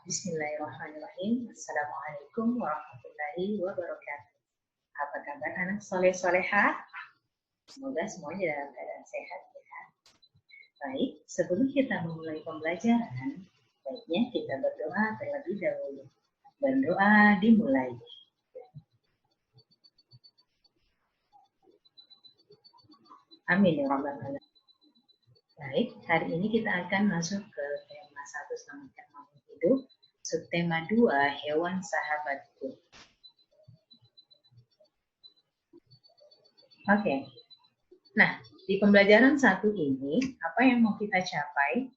Bismillahirrahmanirrahim. Assalamualaikum warahmatullahi wabarakatuh. Apa kabar anak soleh-soleha? Semoga semuanya dalam keadaan sehat ya. Baik, sebelum kita memulai pembelajaran, baiknya kita berdoa terlebih dahulu. Berdoa dimulai. Amin ya rabbal alamin. Baik, hari ini kita akan masuk ke tema 1 selamatkan makhluk hidup, subtema 2 hewan sahabatku. Oke. Nah, di pembelajaran 1 ini, apa yang mau kita capai?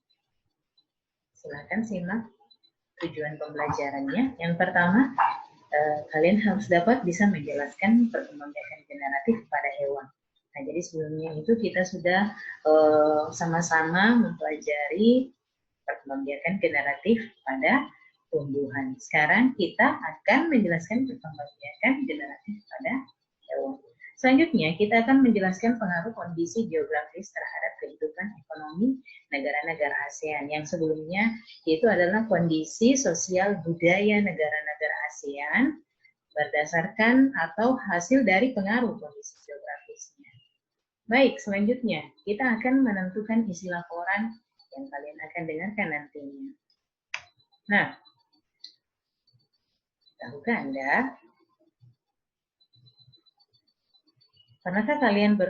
Silakan simak tujuan pembelajarannya. Yang pertama, kalian harus dapat bisa menjelaskan perkembangbiakan generatif pada hewan. Nah, jadi sebelumnya itu kita sudah sama-sama mempelajari perkembangbiakan generatif pada tumbuhan. Sekarang kita akan menjelaskan perkembangbiakan generatif pada hewan. Selanjutnya, kita akan menjelaskan pengaruh kondisi geografis terhadap kehidupan ekonomi negara-negara ASEAN. Yang sebelumnya itu adalah kondisi sosial budaya negara-negara ASEAN berdasarkan atau hasil dari pengaruh kondisi geografisnya. Baik, selanjutnya kita akan menentukan isi laporan yang kalian akan dengarkan nantinya. Nah, tahukah Anda? Pernahkah kalian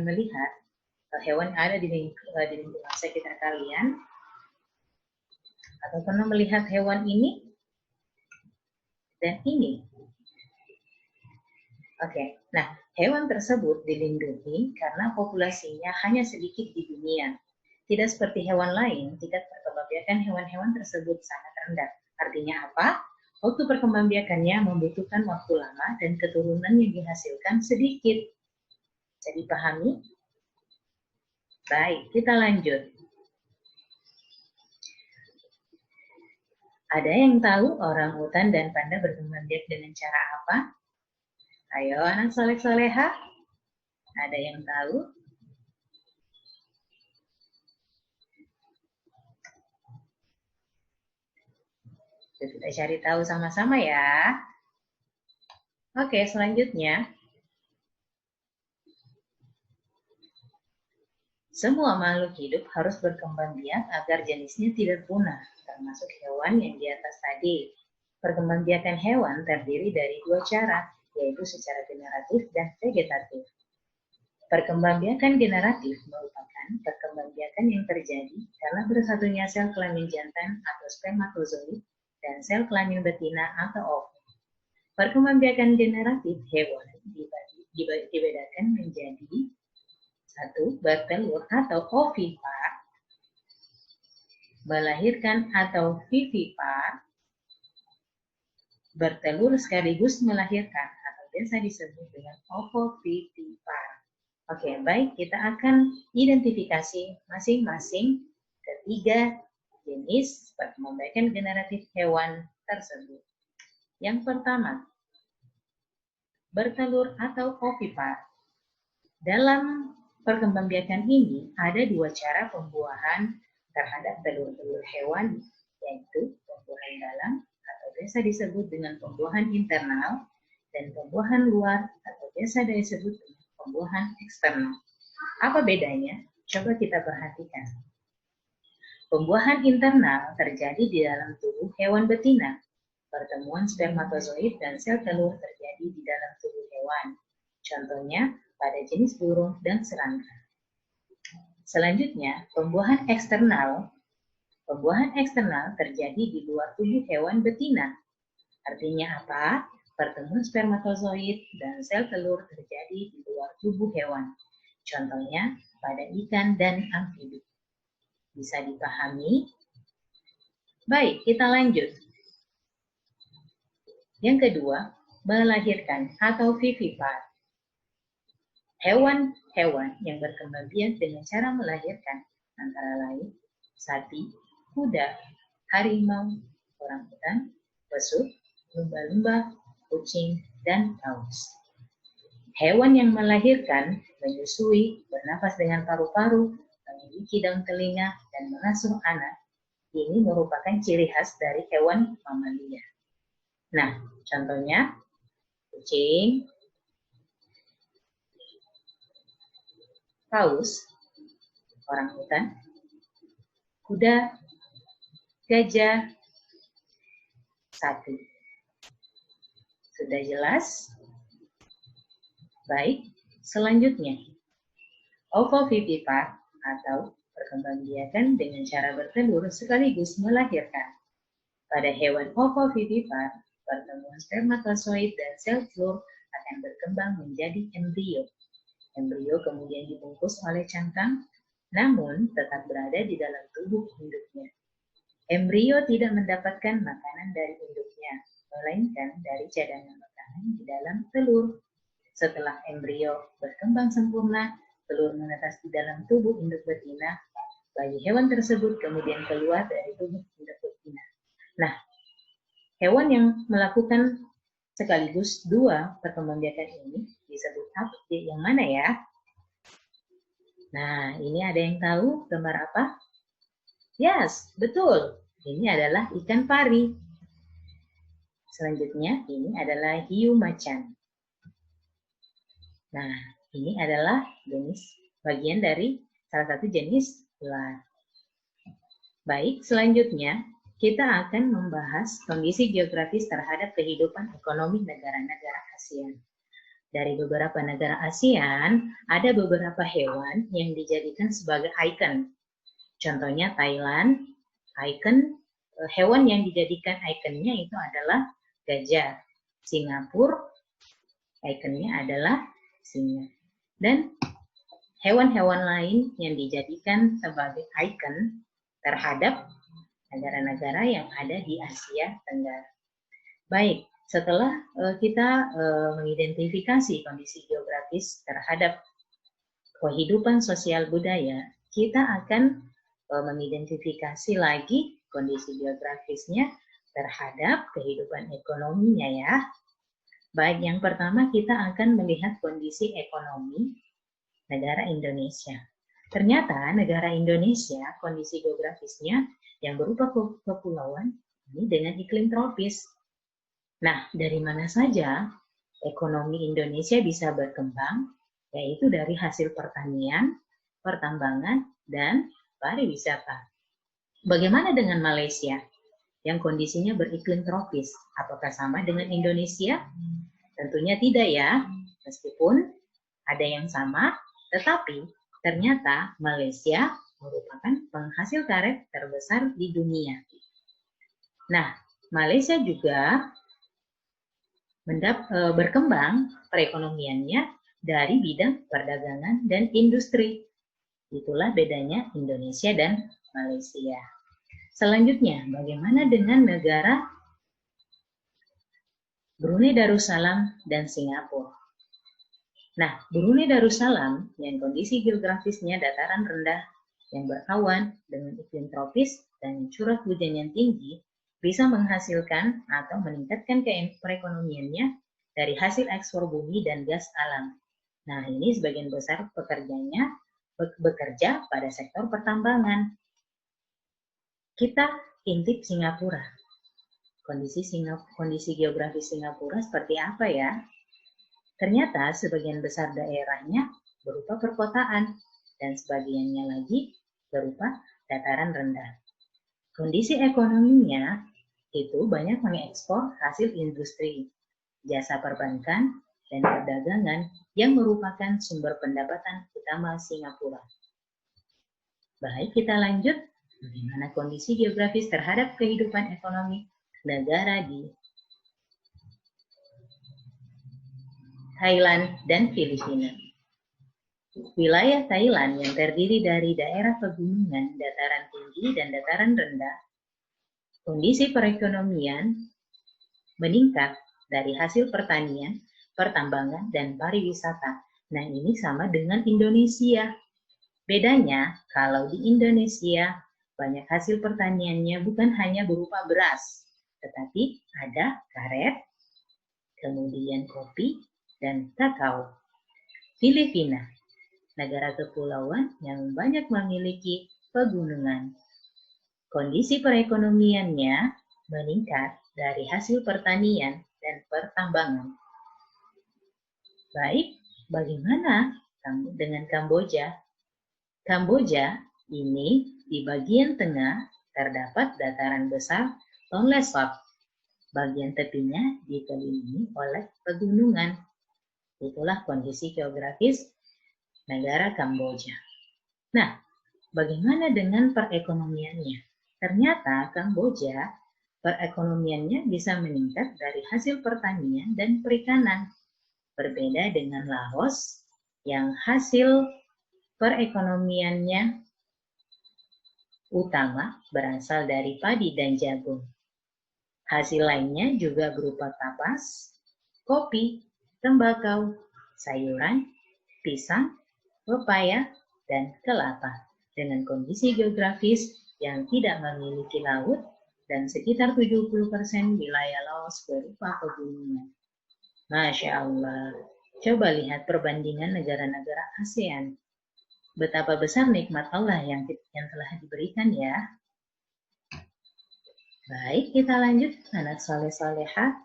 melihat hewan yang ada di lingkungan sekitar kalian? Atau pernah melihat hewan ini dan ini? Oke, nah hewan tersebut dilindungi karena populasinya hanya sedikit di dunia. Tidak seperti hewan lain, tingkat perkembangbiakan hewan-hewan tersebut sangat rendah. Artinya apa? Waktu perkembangbiakannya membutuhkan waktu lama dan keturunan yang dihasilkan sedikit. Bisa dipahami? Baik, kita lanjut. Ada yang tahu orang hutan dan panda berkembang biak dengan cara apa? Ayo anak soleh-soleha. Ada yang tahu? Kita cari tahu sama-sama ya. Oke, selanjutnya. Semua makhluk hidup harus berkembang biak agar jenisnya tidak punah, termasuk hewan yang di atas tadi. Perkembangbiakan hewan terdiri dari 2 cara, yaitu secara generatif dan vegetatif. Perkembangbiakan generatif merupakan perkembangbiakan yang terjadi karena bersatunya sel kelamin jantan atau spermatozoid dan sel kelamin betina atau ovi. Perkembangbiakan generatif hewan dibedakan menjadi 1. Bertelur atau ovipar, melahirkan atau vivipar, bertelur sekaligus melahirkan atau biasa disebut dengan ovovivipar. Oke, baik, kita akan identifikasi masing-masing ketiga jenis perkembangbiakan generatif hewan tersebut. Yang pertama, bertelur atau ovipar. Dalam perkembangbiakan ini ada 2 cara pembuahan terhadap telur-telur hewan, yaitu pembuahan dalam atau biasa disebut dengan pembuahan internal dan pembuahan luar atau biasa disebut dengan pembuahan eksternal. Apa bedanya? Coba kita perhatikan. Pembuahan internal terjadi di dalam tubuh hewan betina. Pertemuan spermatozoid dan sel telur terjadi di dalam tubuh hewan. Contohnya pada jenis burung dan serangga. Selanjutnya, pembuahan eksternal. Pembuahan eksternal terjadi di luar tubuh hewan betina. Artinya apa? Pertemuan spermatozoid dan sel telur terjadi di luar tubuh hewan. Contohnya pada ikan dan amfibi. Bisa dipahami? Baik, kita lanjut. Yang kedua, melahirkan atau vivipar. Hewan-hewan yang berkembang biak dengan cara melahirkan antara lain sapi, kuda, harimau, orangutan, besuk, lumba-lumba, kucing, dan paus. Hewan yang melahirkan, menyusui, bernafas dengan paru-paru, memiliki daun telinga, dan mengasuh anak, Ini merupakan ciri khas dari hewan mamalia. Nah, contohnya kucing, paus, orangutan, kuda, gajah, sapi. Sudah jelas? Baik, selanjutnya. Ovovivipar atau perkembangbiakan dengan cara bertelur sekaligus melahirkan. Pada hewan ovovivipar, pertemuan spermatozoid dan sel telur akan berkembang menjadi embrio. Embrio kemudian dibungkus oleh cangkang, namun tetap berada di dalam tubuh induknya. Embrio tidak mendapatkan makanan dari induknya, melainkan dari cadangan makanan di dalam telur. Setelah embrio berkembang sempurna, telur menetas di dalam tubuh induk betina, bayi hewan tersebut kemudian keluar dari tubuh induk betina. Nah, hewan yang melakukan sekaligus dua perkembangbiakan ini disebut apa? Yang mana ya? Nah, ini ada yang tahu gambar apa? Yes, betul. Ini adalah ikan pari. Selanjutnya, ini adalah hiu macan. Nah, ini adalah bagian dari salah satu jenis ular. Baik, selanjutnya kita akan membahas kondisi geografis terhadap kehidupan ekonomi negara-negara ASEAN. Dari beberapa negara ASEAN, ada beberapa hewan yang dijadikan sebagai ikon. Contohnya Thailand, hewan yang dijadikan ikonnya itu adalah gajah. Singapura, ikonnya adalah singa. Dan hewan-hewan lain yang dijadikan sebagai ikon terhadap negara-negara yang ada di Asia Tenggara. Baik, setelah kita mengidentifikasi kondisi geografis terhadap kehidupan sosial budaya, kita akan mengidentifikasi lagi kondisi geografisnya terhadap kehidupan ekonominya ya. Baik, yang pertama kita akan melihat kondisi ekonomi negara Indonesia. Ternyata negara Indonesia kondisi geografisnya yang berupa kepulauan ini dengan iklim tropis. Nah, dari mana saja ekonomi Indonesia bisa berkembang? Yaitu dari hasil pertanian, pertambangan, dan pariwisata. Bagaimana dengan Malaysia yang kondisinya beriklim tropis? Apakah sama dengan Indonesia? Tentunya tidak ya, meskipun ada yang sama, tetapi ternyata Malaysia merupakan penghasil karet terbesar di dunia. Nah, Malaysia juga berkembang perekonomiannya dari bidang perdagangan dan industri. Itulah bedanya Indonesia dan Malaysia. Selanjutnya, bagaimana dengan negara Brunei Darussalam dan Singapura? Nah, Brunei Darussalam yang kondisi geografisnya dataran rendah yang berawan dengan iklim tropis dan curah hujan yang tinggi bisa menghasilkan atau meningkatkan perekonomiannya dari hasil ekspor bumi dan gas alam. Nah, ini sebagian besar pekerjanya bekerja pada sektor pertambangan. Kita intip Singapura. Kondisi geografis Singapura seperti apa ya? Ternyata sebagian besar daerahnya berupa perkotaan dan sebagiannya lagi berupa dataran rendah. Kondisi ekonominya itu banyak mengekspor hasil industri, jasa perbankan, dan perdagangan yang merupakan sumber pendapatan utama Singapura. Baik, kita lanjut. Bagaimana kondisi geografis terhadap kehidupan ekonomi negara di Thailand dan Filipina. Wilayah Thailand yang terdiri dari daerah pegunungan, dataran tinggi, dan dataran rendah, kondisi perekonomian meningkat dari hasil pertanian, pertambangan, dan pariwisata. Nah, ini sama dengan Indonesia. Bedanya, kalau di Indonesia, banyak hasil pertaniannya bukan hanya berupa beras, tetapi ada karet, kemudian kopi, dan kakao. Filipina, negara kepulauan yang banyak memiliki pegunungan. kondisi perekonomiannya meningkat dari hasil pertanian dan pertambangan. Baik, bagaimana dengan Kamboja? Kamboja ini di bagian tengah terdapat dataran besar Tonle Sap. Bagian tepinya dikelilingi oleh pegunungan. Itulah kondisi geografis negara Kamboja. Nah, bagaimana dengan perekonomiannya? Ternyata Kamboja perekonomiannya bisa meningkat dari hasil pertanian dan perikanan. Berbeda dengan Laos yang hasil perekonomiannya utama berasal dari padi dan jagung. Hasil lainnya juga berupa kapas, kopi, tembakau, sayuran, pisang, pepaya, dan kelapa dengan kondisi geografis yang tidak memiliki laut dan sekitar 70% wilayah Laos berupa pegunungan. Masya Allah, coba lihat perbandingan negara-negara ASEAN. Betapa besar nikmat Allah yang telah diberikan ya. Baik, kita lanjut anak soleh-solehah.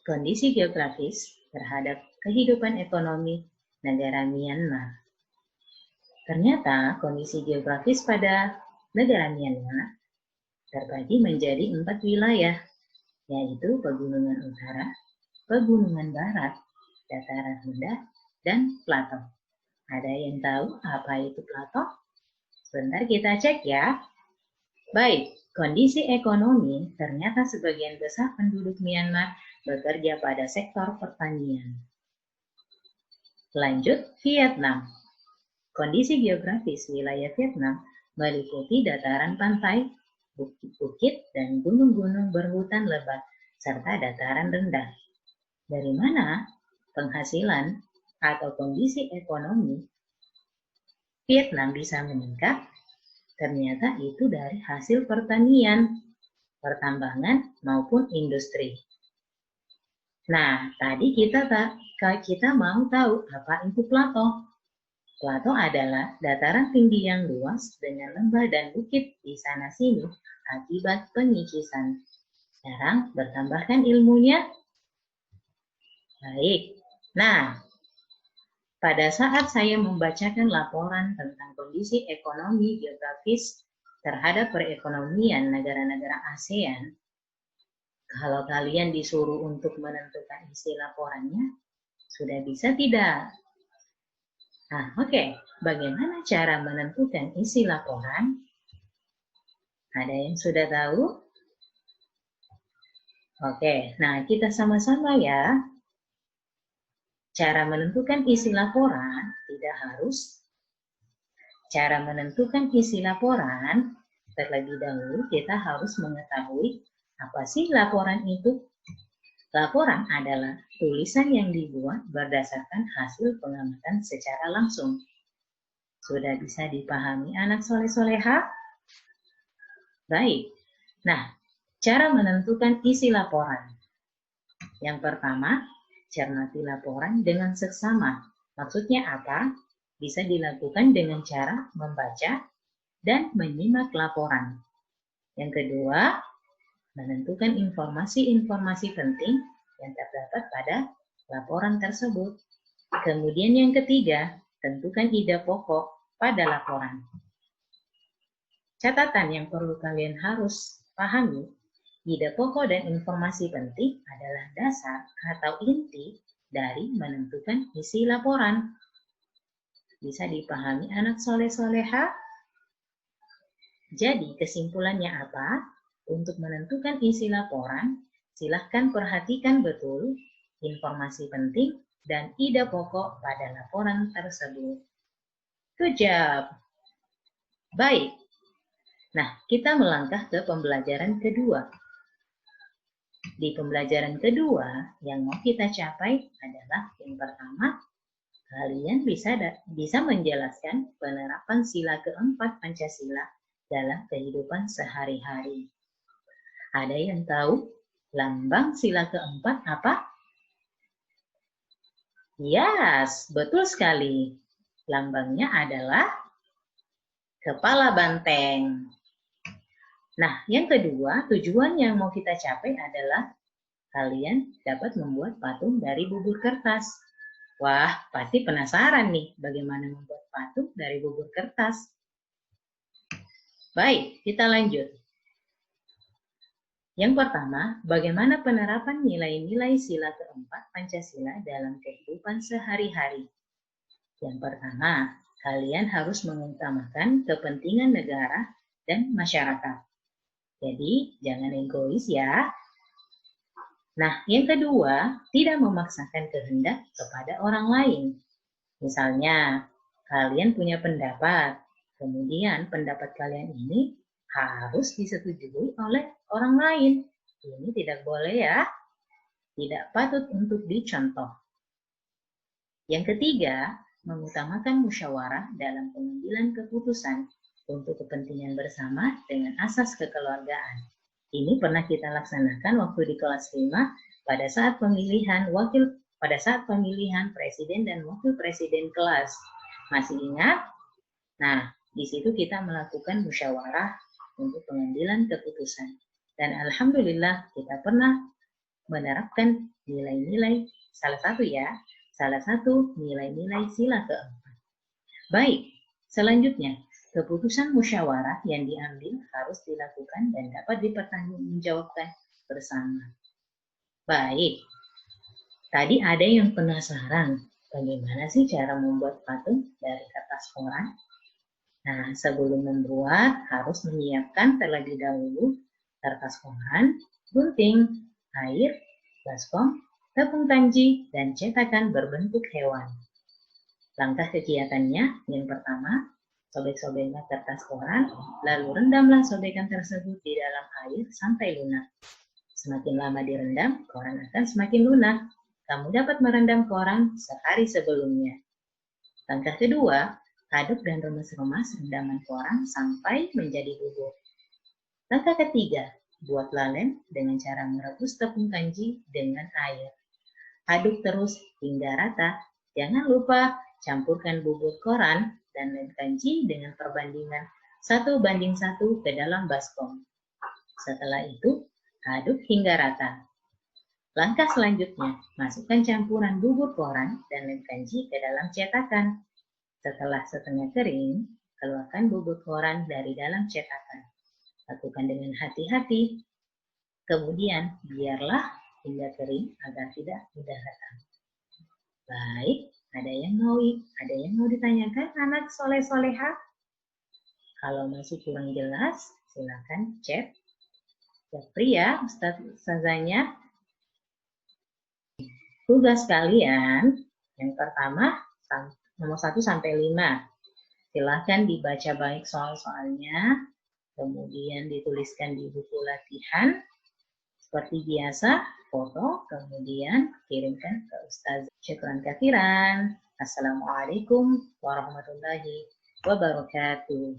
Kondisi geografis terhadap kehidupan ekonomi negara Myanmar. Ternyata kondisi geografis pada negara Myanmar terbagi menjadi 4 wilayah, yaitu Pegunungan Utara, Pegunungan Barat, Dataran Rendah, dan Plato. Ada yang tahu apa itu Plato? Sebentar kita cek ya. Baik, kondisi ekonomi ternyata sebagian besar penduduk Myanmar bekerja pada sektor pertanian. Lanjut, Vietnam. Kondisi geografis wilayah Vietnam meliputi dataran pantai, bukit-bukit, dan gunung-gunung berhutan lebat, serta dataran rendah. Dari mana penghasilan atau kondisi ekonomi Vietnam bisa meningkat? Ternyata itu dari hasil pertanian, pertambangan, maupun industri. Nah, tadi kita mau tahu apa itu plato. Plato adalah dataran tinggi yang luas dengan lembah dan bukit di sana-sini akibat pengikisan. Sekarang bertambahkan ilmunya. Baik. Nah, pada saat saya membacakan laporan tentang kondisi ekonomi geografis terhadap perekonomian negara-negara ASEAN, kalau kalian disuruh untuk menentukan isi laporannya, sudah bisa tidak? Nah, oke. Bagaimana cara menentukan isi laporan? Ada yang sudah tahu? Oke, nah kita sama-sama ya. Cara menentukan isi laporan tidak harus. Cara menentukan isi laporan, terlebih dahulu kita harus mengetahui apa sih laporan itu. Laporan adalah tulisan yang dibuat berdasarkan hasil pengamatan secara langsung. Sudah bisa dipahami anak soleh-soleha? Baik. Nah, cara menentukan isi laporan. Yang pertama, cermati laporan dengan seksama. Maksudnya apa? Bisa dilakukan dengan cara membaca dan menyimak laporan. Yang kedua, menentukan informasi-informasi penting yang terdapat pada laporan tersebut. Kemudian yang ketiga, tentukan ide pokok pada laporan. Catatan yang perlu kalian harus pahami, ide pokok dan informasi penting adalah dasar atau inti dari menentukan isi laporan. Bisa dipahami anak soleh-soleha? Jadi kesimpulannya apa? Untuk menentukan isi laporan, silahkan perhatikan betul informasi penting dan ide pokok pada laporan tersebut. Good job. Baik. Nah, kita melangkah ke pembelajaran kedua. Di pembelajaran kedua, yang mau kita capai adalah yang pertama, kalian bisa menjelaskan penerapan sila keempat Pancasila dalam kehidupan sehari-hari. Ada yang tahu lambang sila keempat apa? Yes, betul sekali. Lambangnya adalah kepala banteng. Nah, yang kedua, tujuan yang mau kita capai adalah kalian dapat membuat patung dari bubur kertas. Wah, pasti penasaran nih bagaimana membuat patung dari bubur kertas. Baik, kita lanjut. Yang pertama, bagaimana penerapan nilai-nilai sila keempat Pancasila dalam kehidupan sehari-hari? Yang pertama, kalian harus mengutamakan kepentingan negara dan masyarakat. Jadi, jangan egois ya. Nah, yang kedua, tidak memaksakan kehendak kepada orang lain. Misalnya, kalian punya pendapat, kemudian pendapat kalian ini harus disetujui oleh orang lain. Ini tidak boleh ya, tidak patut untuk dicontoh. Yang ketiga, mengutamakan musyawarah dalam pengambilan keputusan untuk kepentingan bersama dengan asas kekeluargaan. Ini pernah kita laksanakan waktu di kelas 5 pada saat pemilihan presiden dan wakil presiden kelas. Masih ingat? Nah, di situ kita melakukan musyawarah untuk pengambilan keputusan. Dan alhamdulillah kita pernah menerapkan nilai-nilai salah satu nilai-nilai sila keempat. Baik, selanjutnya, keputusan musyawarah yang diambil harus dilakukan dan dapat dipertanggungjawabkan bersama. Baik, tadi ada yang penasaran, bagaimana sih cara membuat patung dari kertas koran? Nah, sebelum membuat, harus menyiapkan terlebih dahulu kertas koran, gunting, air, baskom, tepung kanji, dan cetakan berbentuk hewan. Langkah kegiatannya, yang pertama, sobek-sobeklah kertas koran, lalu rendamlah sobekan tersebut di dalam air sampai lunak. Semakin lama direndam, koran akan semakin lunak. Kamu dapat merendam koran sehari sebelumnya. Langkah kedua, aduk dan remas-remas rendaman koran sampai menjadi bubur. Langkah ketiga, buatlah lem dengan cara merebus tepung kanji dengan air. Aduk terus hingga rata. Jangan lupa campurkan bubur koran dan lem kanji dengan perbandingan 1:1 ke dalam baskom. Setelah itu, aduk hingga rata. Langkah selanjutnya, masukkan campuran bubur koran dan lem kanji ke dalam cetakan. Setelah setengah kering, keluarkan bubur koran dari dalam cetakan. Lakukan dengan hati-hati. Kemudian, biarlah hingga kering agar tidak mudah retak. Baik, ada yang mau ditanyakan anak soleh-soleha? Kalau masih kurang jelas, silakan chat. Japri ya, Ustazanya. Tugas kalian, yang pertama, nomor 1 sampai 5. Silakan dibaca baik soal-soalnya, kemudian dituliskan di buku latihan. Seperti biasa, foto, kemudian kirimkan ke Ustazah. Syukran katsiran. Assalamualaikum warahmatullahi wabarakatuh.